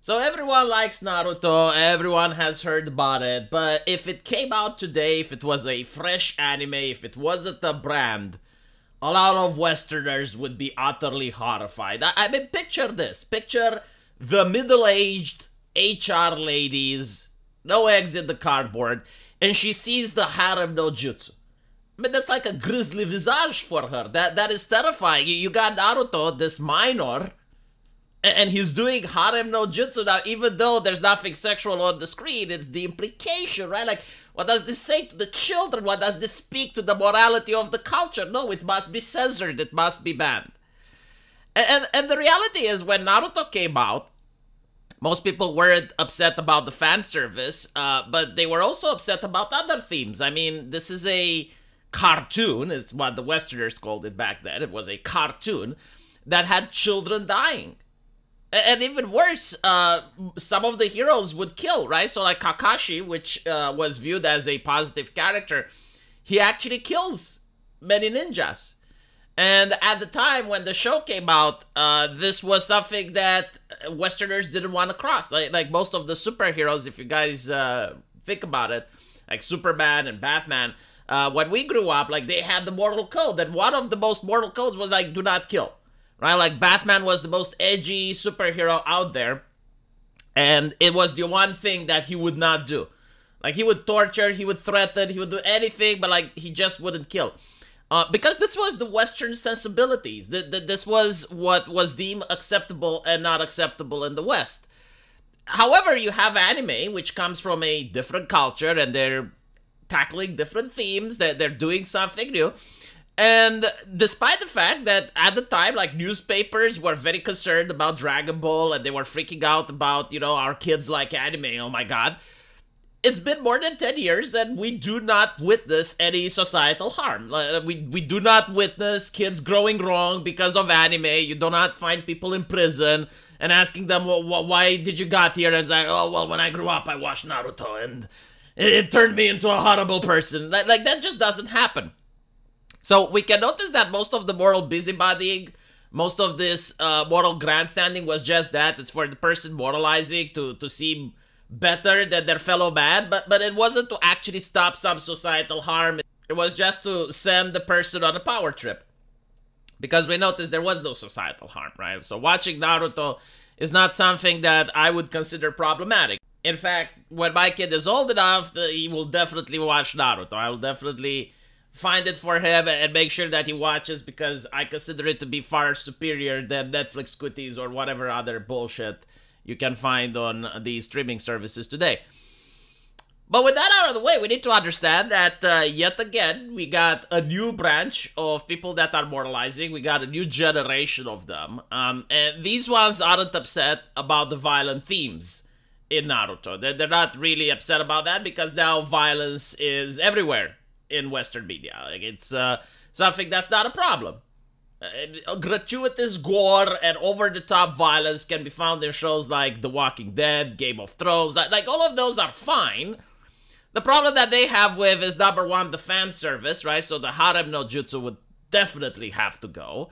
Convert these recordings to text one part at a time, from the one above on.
So everyone likes Naruto, everyone has heard about it, but if it came out today, if it was a fresh anime, if it wasn't a brand, a lot of Westerners would be utterly horrified. I mean, picture this. Picture the middle-aged HR ladies, no eggs in the cardboard, and she sees the harem no jutsu. I mean, that's like a grisly visage for her. That is terrifying. You got Naruto, this minor, and he's doing harem no jutsu. Now, even though there's nothing sexual on the screen, it's the implication, right? Like, what does this say to the children? What does this speak to the morality of the culture? No, it must be censored. It must be banned. And the reality is, when Naruto came out, most people weren't upset about the fan service, but they were also upset about other themes. I mean, this is a cartoon, is what the Westerners called it back then. It was a cartoon that had children dying. And even worse, some of the heroes would kill, right? So like Kakashi, which was viewed as a positive character, he actually kills many ninjas. And at the time when the show came out, this was something that Westerners didn't want to cross. Like most of the superheroes, if you guys think about it, like Superman and Batman, when we grew up, like they had the mortal code. And one of the most mortal codes was like, do not kill. Right, like Batman was the most edgy superhero out there, and it was the one thing that he would not do. Like, he would torture, he would threaten, he would do anything, but like, he just wouldn't kill. Because this was the Western sensibilities. This was what was deemed acceptable and not acceptable in the West. However, you have anime, which comes from a different culture, and they're tackling different themes, that they're doing something new. And despite the fact that at the time, like, newspapers were very concerned about Dragon Ball and they were freaking out about, you know, our kids like anime, oh my god, it's been more than 10 years and we do not witness any societal harm. We do not witness kids growing wrong because of anime. You do not find people in prison and asking them, well, why did you got here? And it's like, oh, well, when I grew up, I watched Naruto and it turned me into a horrible person. Like that just doesn't happen. So we can notice that most of the moral busybodying, most of this moral grandstanding was just that. It's for the person moralizing to seem better than their fellow man, but it wasn't to actually stop some societal harm. It was just to send the person on a power trip. Because we noticed there was no societal harm, right? So watching Naruto is not something that I would consider problematic. In fact, when my kid is old enough, he will definitely watch Naruto. I will definitely find it for him and make sure that he watches, because I consider it to be far superior than Netflix Quitties or whatever other bullshit you can find on these streaming services today. But with that out of the way, we need to understand that yet again, we got a new branch of people that are moralizing. We got a new generation of them. And these ones aren't upset about the violent themes in Naruto. They're not really upset about that, because now violence is everywhere in Western media. Like, it's something that's not a problem. Gratuitous gore and over-the-top violence can be found in shows like The Walking Dead, Game of Thrones. Like, all of those are fine. The problem that they have with is, number one, the fan service, right? So the harem no jutsu would definitely have to go.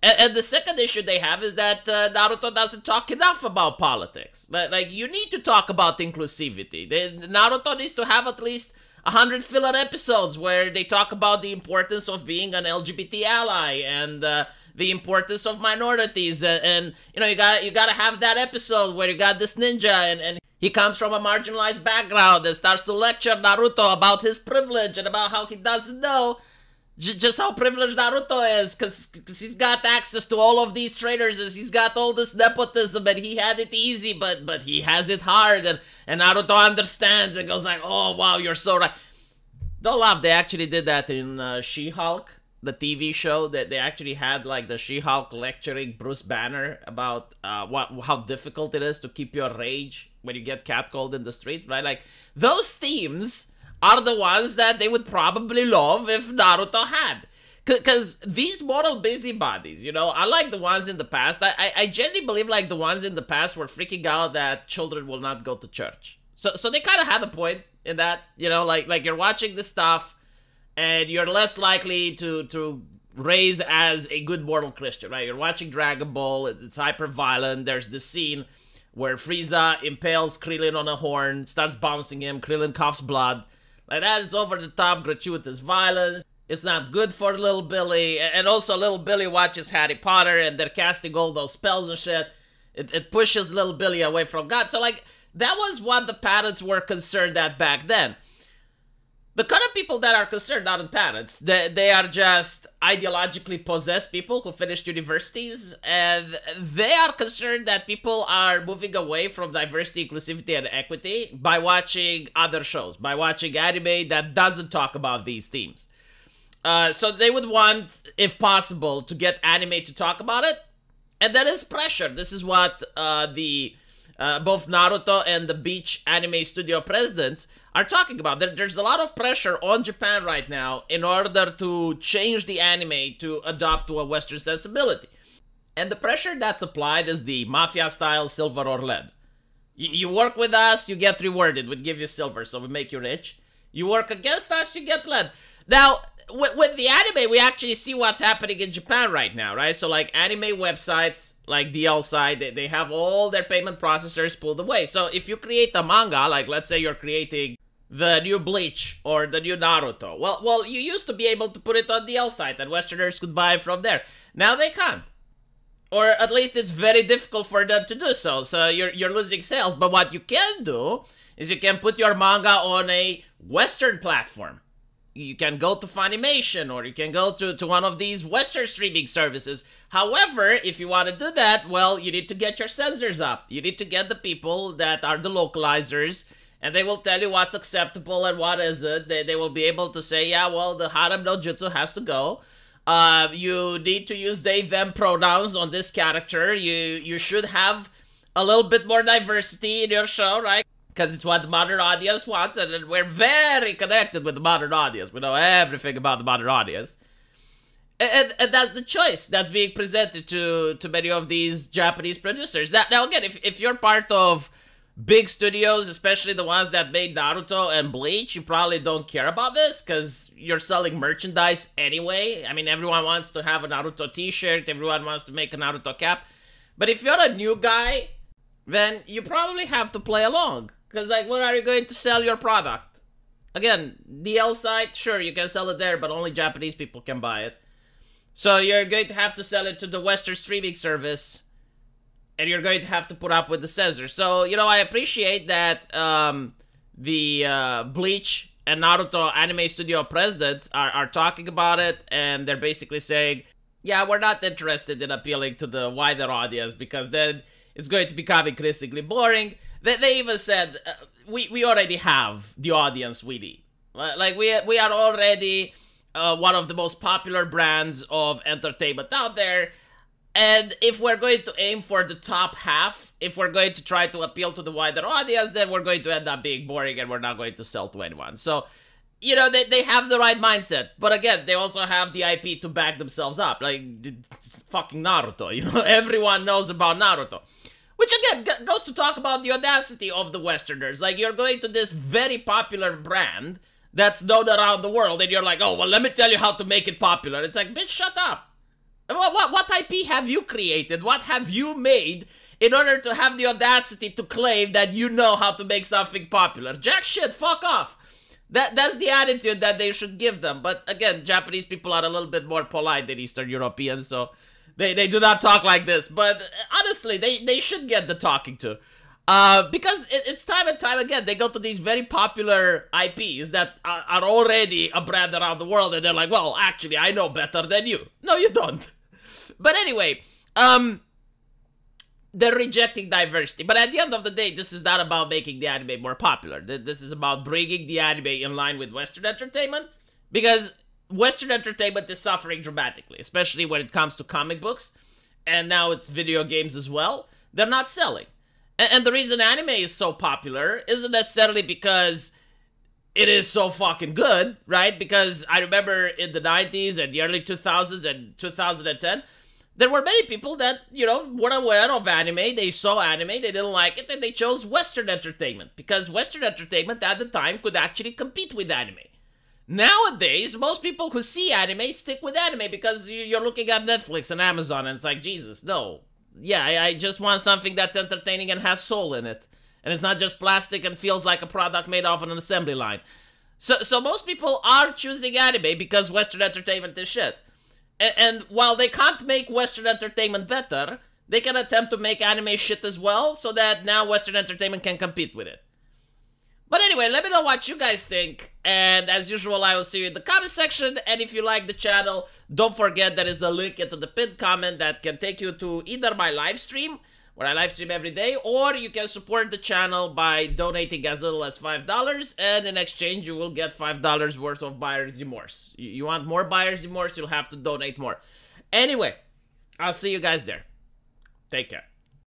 And the second issue they have is that Naruto doesn't talk enough about politics. Like, you need to talk about inclusivity. Naruto needs to have at least 100 filler episodes where they talk about the importance of being an LGBT ally and the importance of minorities, and you know, you gotta have that episode where you got this ninja and he comes from a marginalized background and starts to lecture Naruto about his privilege and about how he doesn't know just how privileged Naruto is, because he's got access to all of these trainers, and he's got all this nepotism, and he had it easy, but he has it hard, and Naruto understands and goes like, oh wow, you're so right. Don't laugh, they actually did that in She-Hulk, the TV show. That they actually had like the She-Hulk lecturing Bruce Banner about how difficult it is to keep your rage when you get catcalled in the street, right? Like, those themes are the ones that they would probably love if Naruto had. Because these moral busybodies, you know, unlike the ones in the past, I genuinely believe like the ones in the past were freaking out that children will not go to church. So they kind of had a point in that, you know, like you're watching this stuff and you're less likely to raise as a good moral Christian, right? You're watching Dragon Ball, it's hyper violent, there's this scene where Frieza impales Krillin on a horn, starts bouncing him, Krillin coughs blood. Like, that is over-the-top, gratuitous violence. It's not good for little Billy, and also little Billy watches Harry Potter, and they're casting all those spells and shit. It pushes little Billy away from God. So, like, that was what the parents were concerned at back then. The kind of people that are concerned aren't parents. They are just ideologically possessed people who finished universities, and they are concerned that people are moving away from diversity, inclusivity, and equity by watching other shows, by watching anime that doesn't talk about these themes. So they would want, if possible, to get anime to talk about it, and that is pressure. This is what both Naruto and the Bleach anime studio presidents are talking about. There's a lot of pressure on Japan right now in order to change the anime to adopt to a Western sensibility. And the pressure that's applied is the mafia-style silver or lead. You work with us, you get rewarded. We give you silver, so we make you rich. You work against us, you get lead. Now, with the anime, we actually see what's happening in Japan right now, right? So, like, anime websites, like DL side, they have all their payment processors pulled away. So, if you create a manga, like, let's say you're creating the new Bleach or the new Naruto, well, you used to be able to put it on DL site and Westerners could buy it from there. Now they can't. Or at least it's very difficult for them to do so. So, you're losing sales. But what you can do is you can put your manga on a Western platform. You can go to Funimation, or you can go to one of these Western streaming services. However, if you want to do that, well, you need to get your censors up. You need to get the people that are the localizers, and they will tell you what's acceptable and what isn't. They will be able to say, yeah, well, the harem no jutsu has to go. You need to use they, them pronouns on this character. You should have a little bit more diversity in your show, right? Because it's what the modern audience wants, and we're very connected with the modern audience. We know everything about the modern audience. And that's the choice that's being presented to many of these Japanese producers. Now again, if you're part of big studios, especially the ones that made Naruto and Bleach, you probably don't care about this, because you're selling merchandise anyway. I mean, everyone wants to have a Naruto t-shirt, everyone wants to make a Naruto cap. But if you're a new guy, then you probably have to play along. Because, like, where are you going to sell your product? Again, DL site, sure, you can sell it there, but only Japanese people can buy it. So you're going to have to sell it to the Western streaming service, and you're going to have to put up with the censor. So, you know, I appreciate that the Bleach and Naruto anime studio presidents are talking about it, and they're basically saying, yeah, we're not interested in appealing to the wider audience, because then it's going to become increasingly boring. They even said, we already have the audience we need. Like, we are already one of the most popular brands of entertainment out there. And if we're going to aim for the top half, if we're going to try to appeal to the wider audience, then we're going to end up being boring and we're not going to sell to anyone. So, you know, they have the right mindset. But again, they also have the IP to back themselves up. Like, it's fucking Naruto, you know? Everyone knows about Naruto. Which, again, goes to talk about the audacity of the Westerners. Like, you're going to this very popular brand that's known around the world, and you're like, oh, well, let me tell you how to make it popular. It's like, bitch, shut up. What IP have you created? What have you made in order to have the audacity to claim that you know how to make something popular? Jack shit, fuck off. That's the attitude that they should give them. But, again, Japanese people are a little bit more polite than Eastern Europeans, so They do not talk like this, but honestly, they should get the talking to. Because it's time and time again, they go to these very popular IPs that are already a brand around the world, and they're like, well, actually, I know better than you. No, you don't. But anyway, they're rejecting diversity. But at the end of the day, this is not about making the anime more popular. This is about bringing the anime in line with Western entertainment, because Western entertainment is suffering dramatically, especially when it comes to comic books, and now it's video games as well. They're not selling. And the reason anime is so popular isn't necessarily because it is so fucking good, right? Because I remember in the 90s and the early 2000s and 2010, there were many people that, you know, were aware of anime, they saw anime, they didn't like it, and they chose Western entertainment, because Western entertainment at the time could actually compete with anime. Nowadays, most people who see anime stick with anime because you're looking at Netflix and Amazon and it's like, Jesus, no. Yeah, I just want something that's entertaining and has soul in it. And it's not just plastic and feels like a product made off an assembly line. So most people are choosing anime because Western entertainment is shit. And while they can't make Western entertainment better, they can attempt to make anime shit as well, so that now Western entertainment can compete with it. But anyway, let me know what you guys think, and as usual, I will see you in the comment section, and if you like the channel, don't forget there is a link into the pinned comment that can take you to either my live stream, where I live stream every day, or you can support the channel by donating as little as $5, and in exchange you will get $5 worth of buyer's remorse. You want more buyer's remorse, you'll have to donate more. Anyway, I'll see you guys there. Take care.